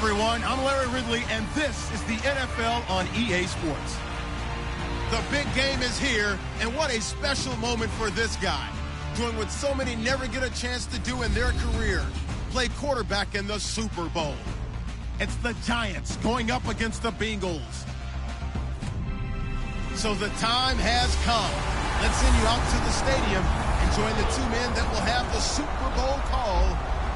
everyone. I'm Larry Ridley, and this is the NFL on EA Sports. The big game is here, and what a special moment for this guy. Doing what so many never get a chance to do in their career, play quarterback in the Super Bowl. It's the Giants going up against the Bengals. So the time has come. Let's send you out to the stadium and join the two men that will have the Super Bowl call.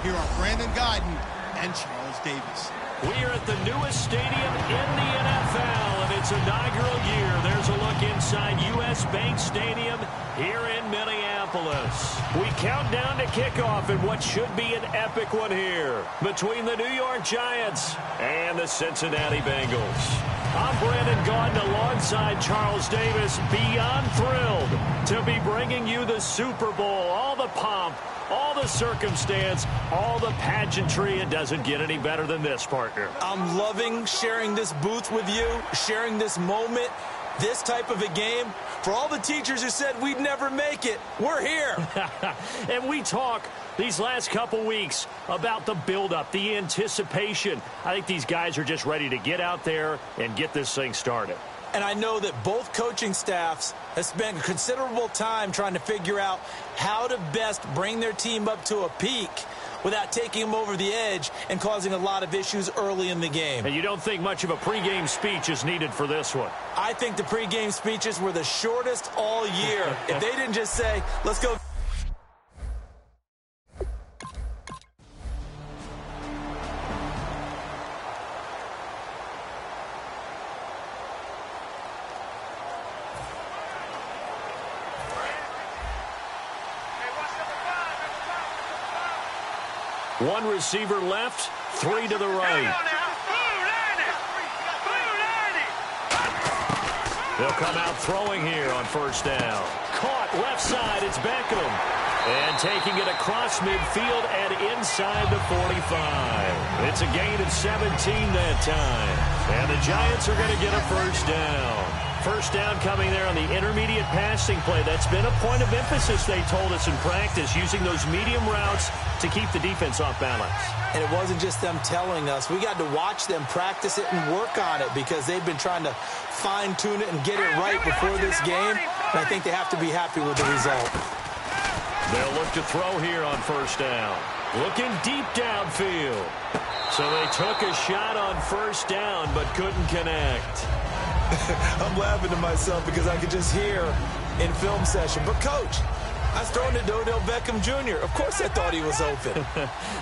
Here are Brandon Gaudin and Charles Davis. We are at the newest stadium in the NFL, and its inaugural year. There's a look inside U.S. Bank Stadium here in Minneapolis. We count down to kickoff in what should be an epic one here between the New York Giants and the Cincinnati Bengals. I'm Brandon Gaudin alongside Charles Davis, beyond thrilled to be bringing you the Super Bowl, all the pomp, all the circumstance, all the pageantry. It doesn't get any better than this, partner. I'm loving sharing this booth with you, sharing this moment, this type of a game. For all the teachers who said we'd never make it, we're here. And we talk these last couple weeks about the buildup, the anticipation. I think these guys are just ready to get out there and get this thing started. And I know that both coaching staffs have spent considerable time trying to figure out how to best bring their team up to a peak without taking them over the edge and causing a lot of issues early in the game. And you don't think much of a pregame speech is needed for this one? I think the pregame speeches were the shortest all year. If they didn't just say, let's go. One receiver left, three to the right. They'll come out throwing here on first down. Caught left side, it's Beckham. And taking it across midfield and inside the 45. It's a gain of 17 that time. And the Giants are going to get a first down. First down coming there on the intermediate passing play. That's been a point of emphasis, they told us in practice, using those medium routes to keep the defense off balance. And it wasn't just them telling us. We got to watch them practice it and work on it because they've been trying to fine-tune it and get it right before this game. And I think they have to be happy with the result. They'll look to throw here on first down. Looking deep downfield. So they took a shot on first down but couldn't connect. I'm laughing to myself because I could just hear in film session. But, Coach, I was throwing to Odell Beckham Jr. Of course I thought he was open.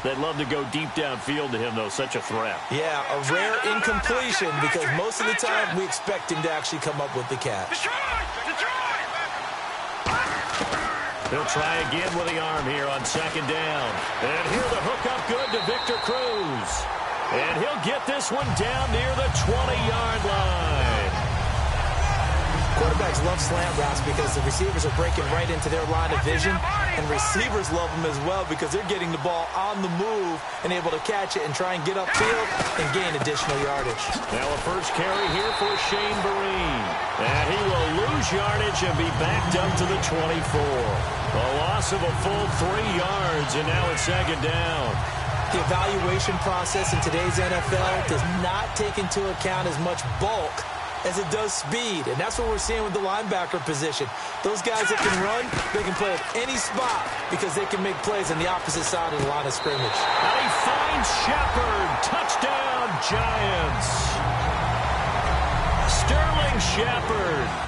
They'd love to go deep downfield to him, though. Such a threat. Yeah, a rare incompletion because most of the time we expect him to actually come up with the catch. They'll try again with the arm here on second down. And here the hook up good to Victor Cruz. And he'll get this one down near the 20-yard line. Quarterbacks love slant routes because the receivers are breaking right into their line of vision, and receivers love them as well because they're getting the ball on the move and able to catch it and try and get upfield and gain additional yardage. Now a first carry here for Shane Vereen. And he will lose yardage and be backed up to the 24. A loss of a full 3 yards, and now it's second down. The evaluation process in today's NFL does not take into account as much bulk as it does speed, and that's what we're seeing with the linebacker position. Those guys that can run, they can play at any spot because they can make plays on the opposite side of the line of scrimmage. And he finds Shepard. Touchdown, Giants. Sterling Shepard.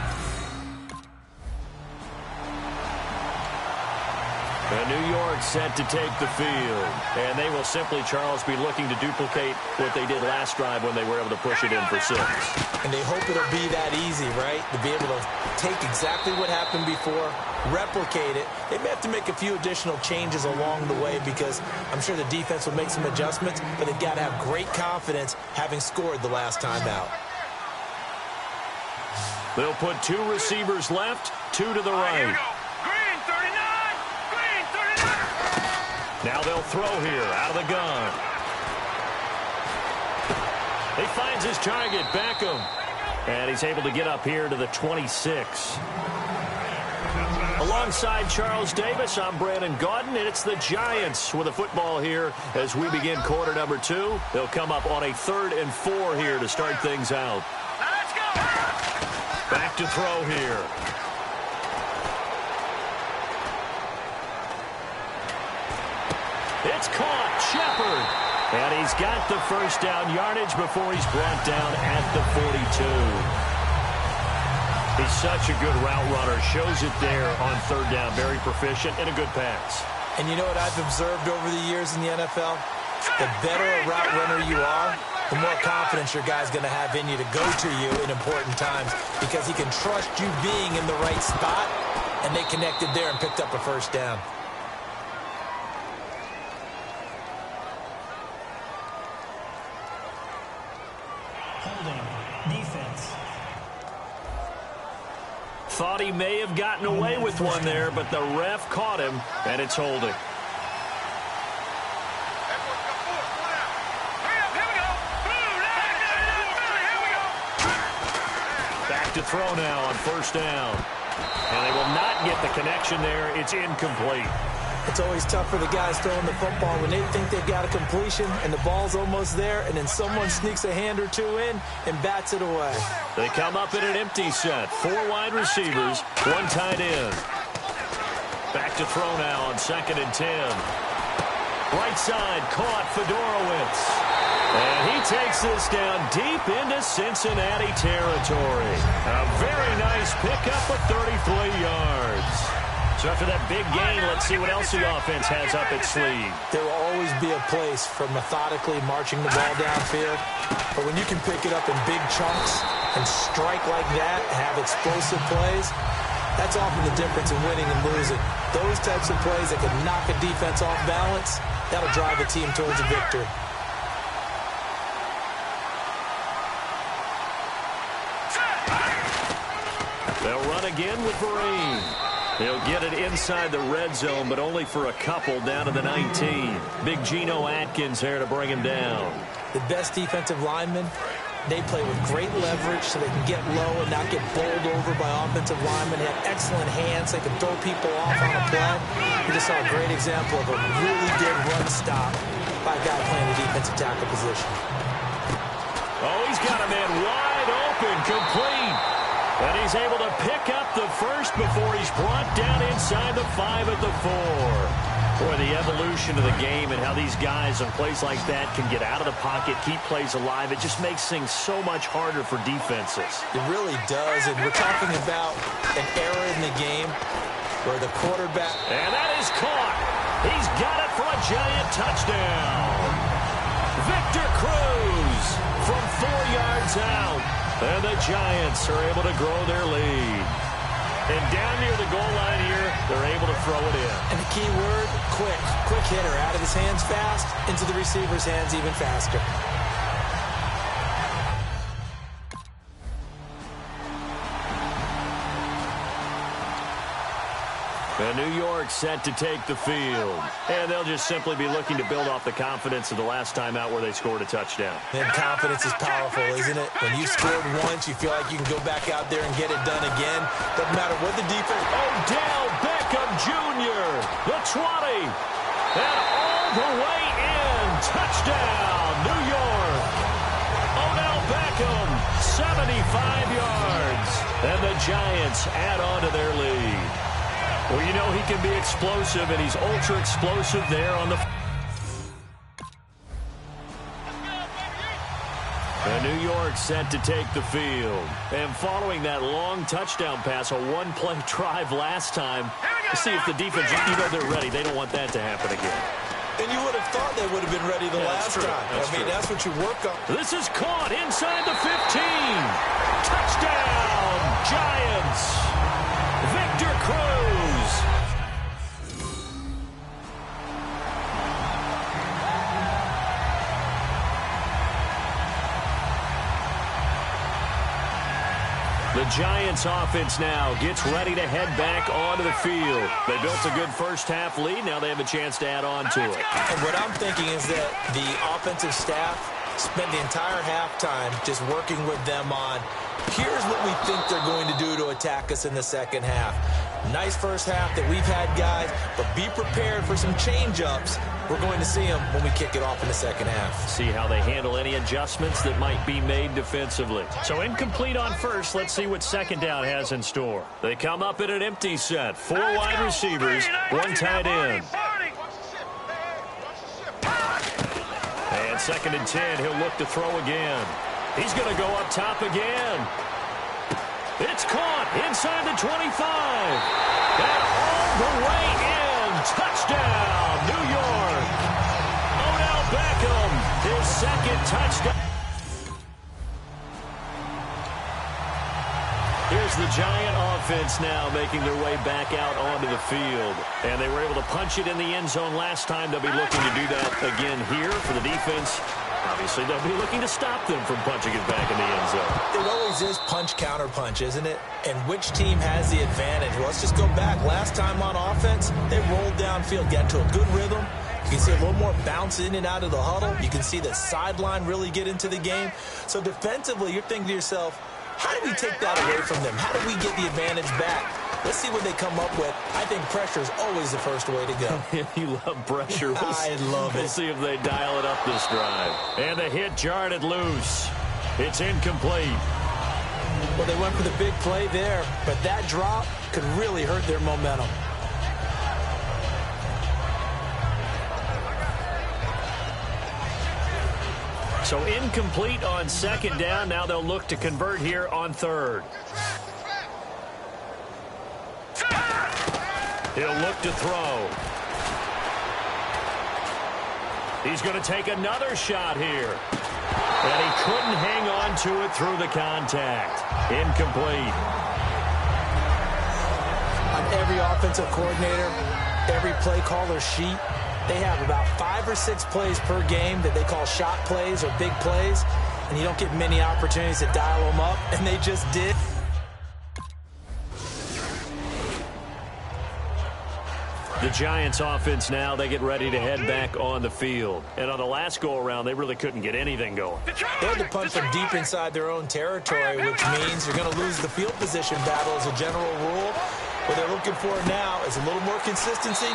And New York set to take the field. And they will simply, Charles, be looking to duplicate what they did last drive when they were able to push it in for 6. And they hope it'll be that easy, right? To be able to take exactly what happened before, replicate it. They may have to make a few additional changes along the way because I'm sure the defense will make some adjustments, but they've got to have great confidence having scored the last time out. They'll put 2 receivers left, 2 to the right. Now they'll throw here out of the gun. He finds his target, Beckham. And he's able to get up here to the 26. Alongside Charles Davis, I'm Brandon Gaudin, and it's the Giants with a football here as we begin quarter number 2. They'll come up on a 3rd and 4 here to start things out. Let's go! Back to throw here. It's caught. Shepard. And he's got the first down yardage before he's brought down at the 42. He's such a good route runner. Shows it there on 3rd down. Very proficient and a good pass. And you know what I've observed over the years in the NFL? The better a route runner you are, the more confidence your guy's going to have in you to go to you in important times because he can trust you being in the right spot, and they connected there and picked up a first down. Holding. Defense. Thought he may have gotten away with one there, but the ref caught him, and it's holding. Back to throw now on 1st down. And they will not get the connection there. It's incomplete. It's always tough for the guys throwing the football when they think they've got a completion and the ball's almost there, and then someone sneaks a hand or two in and bats it away. They come up in an empty set. 4 wide receivers, 1 tight end. Back to throw now on 2nd and 10. Right side, caught Fedorowicz. And he takes this down deep into Cincinnati territory. A very nice pickup of 33 yards. So after that big gain, let's see what else the offense has up its sleeve. There will always be a place for methodically marching the ball downfield. But when you can pick it up in big chunks and strike like that, have explosive plays, that's often the difference in winning and losing. Those types of plays that can knock a defense off balance, that'll drive a team towards a victory. They'll run again with Vereen. He'll get it inside the red zone, but only for a couple down to the 19. Big Geno Atkins there to bring him down. The best defensive linemen, they play with great leverage so they can get low and not get bowled over by offensive linemen. They have excellent hands. They can throw people off on a play. We just saw a great example of a really good run stop by a guy playing the defensive tackle position. Oh, he's got a man wide open, complete. And he's able to pick up the first before he's brought down inside the 5 at the 4. Boy, the evolution of the game and how these guys on plays like that can get out of the pocket, keep plays alive, it just makes things so much harder for defenses. It really does, and we're talking about an era in the game where the quarterback... And that is caught. He's got it for a Giant touchdown. Victor Cruz from 4 yards out. And the Giants are able to grow their lead. And down near the goal line here, they're able to throw it in. And the key word, quick. Quick hitter. Out of his hands fast, into the receiver's hands even faster. And New York set to take the field. And they'll just simply be looking to build off the confidence of the last time out where they scored a touchdown. And confidence is powerful, isn't it? When you scored once, you feel like you can go back out there and get it done again. Doesn't matter what the defense... Odell Beckham Jr., the 20. And all the way in. Touchdown, New York. Odell Beckham, 75 yards. And the Giants add on to their lead. Well, you know he can be explosive, and he's ultra-explosive there on the... And New York set to take the field. And following that long touchdown pass, a one-play drive last time, to see if the defense, you know they're ready. They don't want that to happen again. And you would have thought they would have been ready the last time. That's what you work on. This is caught inside the 15. Touchdown, Giants. Victor Cruz. The Giants offense now gets ready to head back onto the field. They built a good first-half lead. Now they have a chance to add on to it. And what I'm thinking is that the offensive staff spent the entire halftime just working with them on, here's what we think they're going to do to attack us in the second half. Nice first half that we've had, guys, but be prepared for some change-ups. We're going to see them when we kick it off in the second half. See how they handle any adjustments that might be made defensively. So incomplete on first. Let's see what second down has in store. They come up in an empty set. 4 wide receivers, 1 tight end. And 2nd and 10, he'll look to throw again. He's going to go up top again. It's caught inside the 25. And all the way in. Touchdown, New York. Odell Beckham, his 2nd touchdown. Here's the Giant offense now making their way back out onto the field. And they were able to punch it in the end zone last time. They'll be looking to do that again here for the defense. Obviously, they'll be looking to stop them from punching it back in the end zone. It always is punch-counter-punch, isn't it? And which team has the advantage? Well, let's just go back. Last time on offense, they rolled downfield, got into a good rhythm. You can see a little more bounce in and out of the huddle. You can see the sideline really get into the game. So defensively, you're thinking to yourself, how do we take that away from them? How do we get the advantage back? Let's see what they come up with. I think pressure is always the first way to go. You love pressure. I love it. We'll see if they dial it up this drive. And the hit jarred it loose. It's incomplete. Well, they went for the big play there, but that drop could really hurt their momentum. So incomplete on 2nd down. Now they'll look to convert here on 3rd. He'll look to throw. He's going to take another shot here. And he couldn't hang on to it through the contact. Incomplete. On every offensive coordinator, every play caller sheet, they have about 5 or 6 plays per game that they call shot plays or big plays. And you don't get many opportunities to dial them up. And they just did. The Giants offense now, they get ready to head back on the field. And on the last go-around, they really couldn't get anything going. They had to punt from deep inside their own territory, which means you're going to lose the field position battle as a general rule. What they're looking for now is a little more consistency,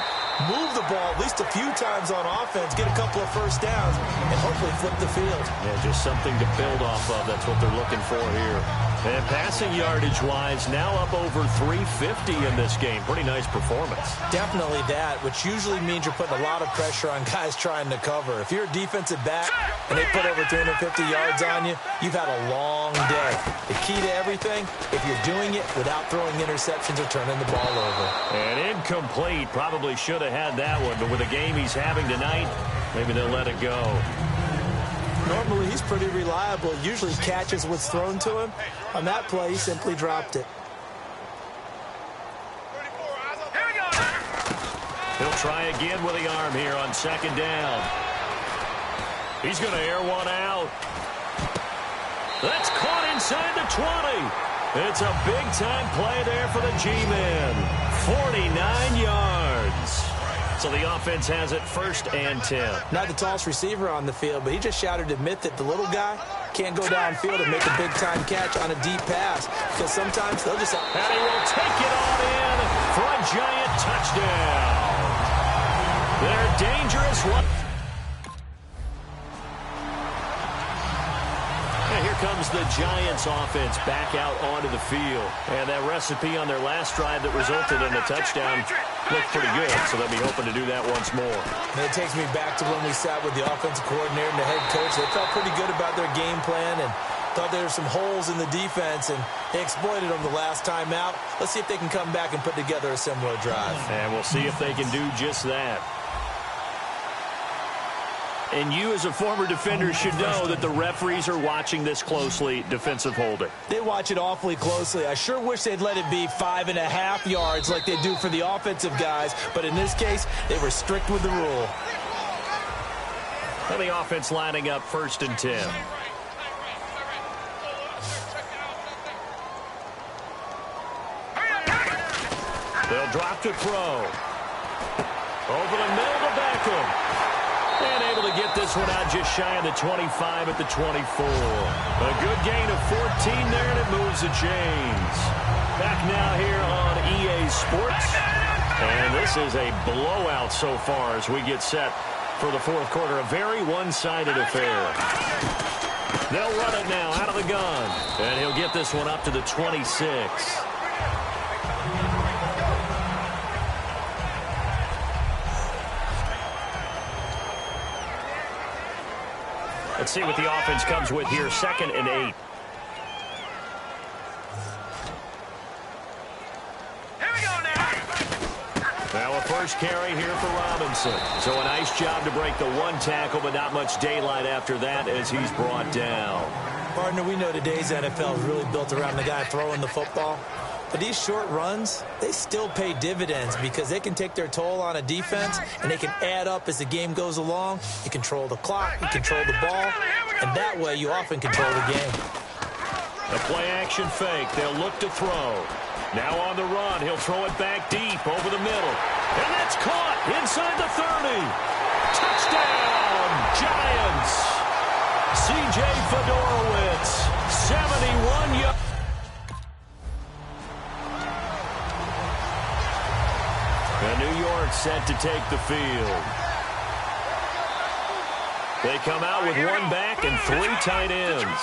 move the ball at least a few times on offense, get a couple of first downs, and hopefully flip the field. Yeah, just something to build off of. That's what they're looking for here. And passing yardage-wise, now up over 350 in this game. Pretty nice performance. Definitely that, which usually means you're putting a lot of pressure on guys trying to cover. If you're a defensive back and they put over 350 yards on you, you've had a long day. The key to everything, if you're doing it without throwing interceptions or turning the ball over. And incomplete. Probably should have had that one, but with the game he's having tonight, maybe they'll let it go. Normally, he's pretty reliable. Usually catches what's thrown to him. On that play, he simply dropped it. He'll try again with the arm here on 2nd down. He's going to air one out. That's caught inside the 20. It's a big-time play there for the G-Men. 49 yards. So the offense has it 1st and 10. Not the tallest receiver on the field, but he just shouted to admit that the little guy can't go downfield and make a big-time catch on a deep pass because sometimes they'll just... And he will take it on in for a Giant touchdown. They're dangerous. And here comes the Giants offense back out onto the field. And that recipe on their last drive that resulted in a touchdown looked pretty good, so they'll be hoping to do that once more. And it takes me back to when we sat with the offensive coordinator and the head coach. They felt pretty good about their game plan and thought there were some holes in the defense, and they exploited them the last time out. Let's see if they can come back and put together a similar drive. And we'll see if they can do just that. And you as a former defender should know that the referees are watching this closely, defensive holding. They watch it awfully closely. I sure wish they'd let it be 5.5 yards like they do for the offensive guys, but in this case, they were strict with the rule. And the offense lining up 1st and 10. They'll drop to throw. Over the middle to Beckham. And able to get this one out just shy of the 25 at the 24. A good gain of 14 there, and it moves the chains. Back now here on EA Sports. And this is a blowout so far as we get set for the fourth quarter. A very one-sided affair. They'll run it now out of the gun. And he'll get this one up to the 26. Let's see what the offense comes with here. 2nd and 8. Now a first carry here for Robinson. So a nice job to break the one tackle, but not much daylight after that as he's brought down. Partner, we know today's NFL is really built around the guy throwing the football. But these short runs, they still pay dividends because they can take their toll on a defense and they can add up as the game goes along. You control the clock, you control the ball, and that way you often control the game. A play-action fake. They'll look to throw. Now on the run, he'll throw it back deep over the middle. And that's caught inside the 30. Touchdown, Giants. C.J. Fedorowicz, 71 yards. And New York set to take the field. They come out with one back and 3 tight ends.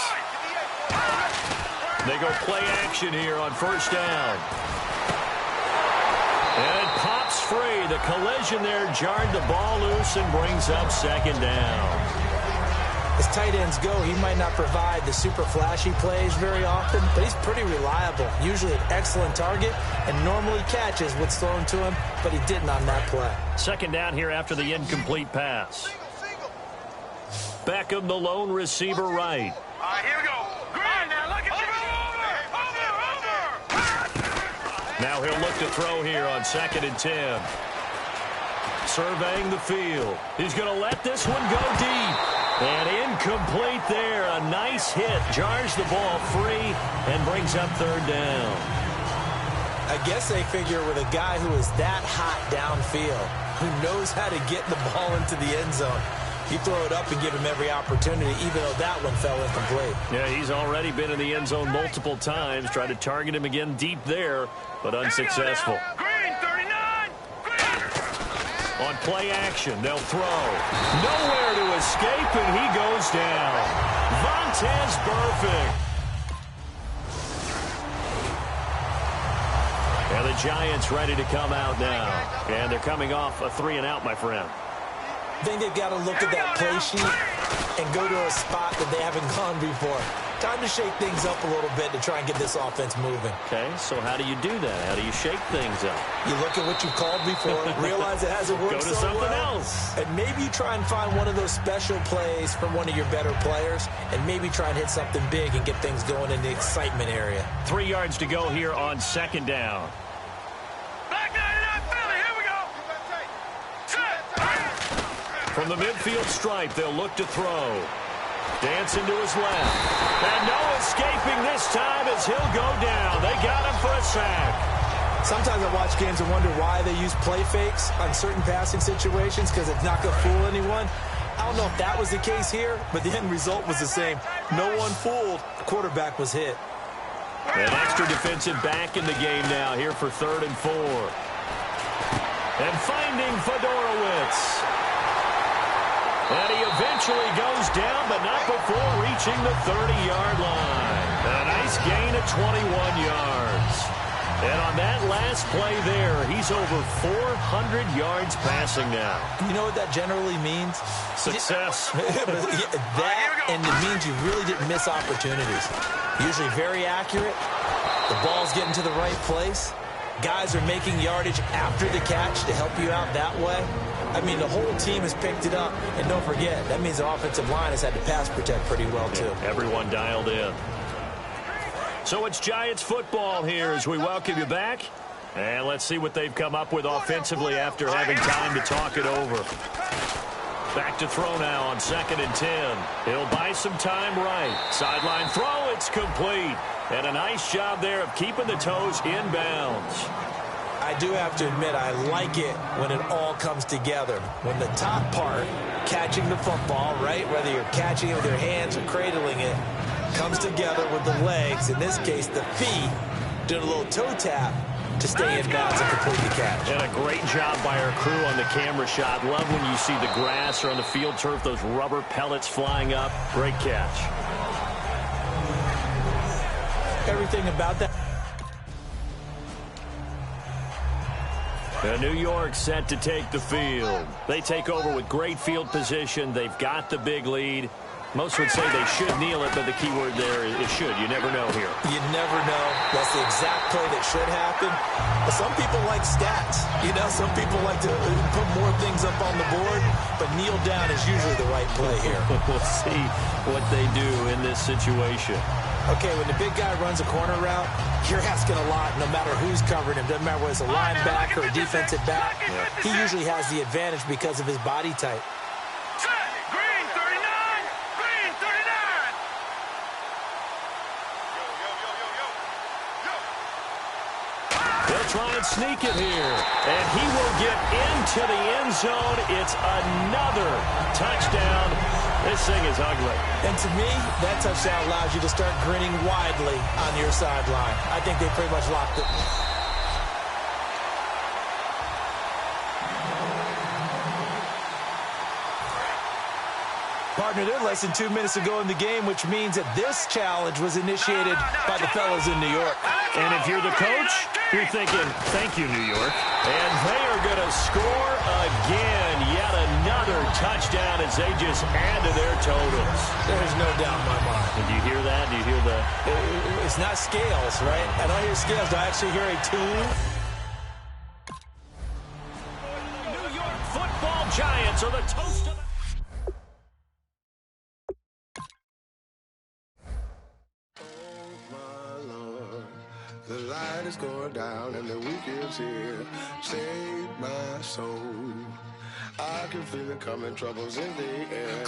They go play action here on first down. And it pops free. The collision there jarred the ball loose and brings up 2nd down. As tight ends go, he might not provide the super flashy plays very often, but he's pretty reliable. Usually an excellent target and normally catches what's thrown to him, but he didn't on that play. 2nd down here after the incomplete pass. Beckham, the lone receiver right. All right, here we go. Green, now look at you. Over. Now he'll look to throw here on 2nd and 10. Surveying the field. He's going to let this one go deep. And incomplete there. A nice hit. Jars the ball free and brings up 3rd down. I guess they figure with a guy who is that hot downfield, who knows how to get the ball into the end zone, you throw it up and give him every opportunity, even though that one fell incomplete. Yeah, he's already been in the end zone multiple times. Tried to target him again deep there, but unsuccessful. Green, 39. Green. On play action, they'll throw. Nowhere to escape, and he goes down. Vontaze Burfict. And the Giants ready to come out now. And they're coming off a 3-and-out, my friend. I think they've got to look at that play sheet and go to a spot that they haven't gone before. Time to shake things up a little bit to try and get this offense moving. Okay, so how do you do that? How do you shake things up? You look at what you called before, realize it hasn't worked Go to so something well, else. and maybe try and find one of those special plays from one of your better players, and maybe try and hit something big and get things going in the excitement area. 3 yards to go here on 2nd down. From the midfield stripe, they'll look to throw. Dancing to his left. And no escaping this time as he'll go down. They got him for a sack. Sometimes I watch games and wonder why they use play fakes on certain passing situations, because it's not going to fool anyone. I don't know if that was the case here, but the end result was the same. No one fooled. The quarterback was hit. An extra defensive back in the game now here for 3rd and 4. And finding Fedorowicz. And he eventually goes down, but not before reaching the 30-yard line. A nice gain of 21 yards. And on that last play there, he's over 400 yards passing now. You know what that generally means? Success. That, and it means you really didn't miss opportunities. Usually very accurate. The ball's getting to the right place. Guys are making yardage after the catch to help you out that way. I mean, the whole team has picked it up. And don't forget, that means the offensive line has had to pass protect pretty well, too. Yeah, everyone dialed in. So it's Giants football here as we welcome you back. And let's see what they've come up with offensively after having time to talk it over. Back to throw now on 2nd and 10. He'll buy some time right. Sideline throw, it's complete. And a nice job there of keeping the toes inbounds. I do have to admit, I like it when it all comes together. When the top part, catching the football, right, whether you're catching it with your hands or cradling it, comes together with the legs, in this case the feet, doing a little toe tap. to stay in bounds and complete the catch. And a great job by our crew on the camera shot. Love when you see the grass or on the field turf, those rubber pellets flying up. Great catch. Everything about that. New York set to take the field. They take over with great field position. They've got the big lead. Most would say they should kneel it, but the key word there is should. You never know here. You never know. That's the exact play that should happen. But some people like stats. You know, some people like to put more things up on the board, but kneel down is usually the right play here. We'll see what they do in this situation. Okay, when the big guy runs a corner route, you're asking a lot no matter who's covering him. Doesn't matter whether it's a linebacker or a defensive back. He usually has the advantage because of his body type. Green 39! Green 39! They'll try and sneak it here. And he will get into the end zone. It's another touchdown. This thing is ugly. And to me, that touchdown allows you to start grinning widely on your sideline. I think they pretty much locked it. Partner, they're less than 2 minutes ago in the game, which means that this challenge was initiated by the fellas in New York. And if you're the coach, you're thinking, thank you, New York. And they are going to score again. Yet another touchdown as they just add to their totals. There's no doubt in my mind. And do you hear that? Do you hear the... It's not scales, right? I don't hear scales. Do I actually hear a tune? New York Football Giants are the toast of the... The light is going down and the week is here. Save my soul. I can feel it coming, troubles in the air.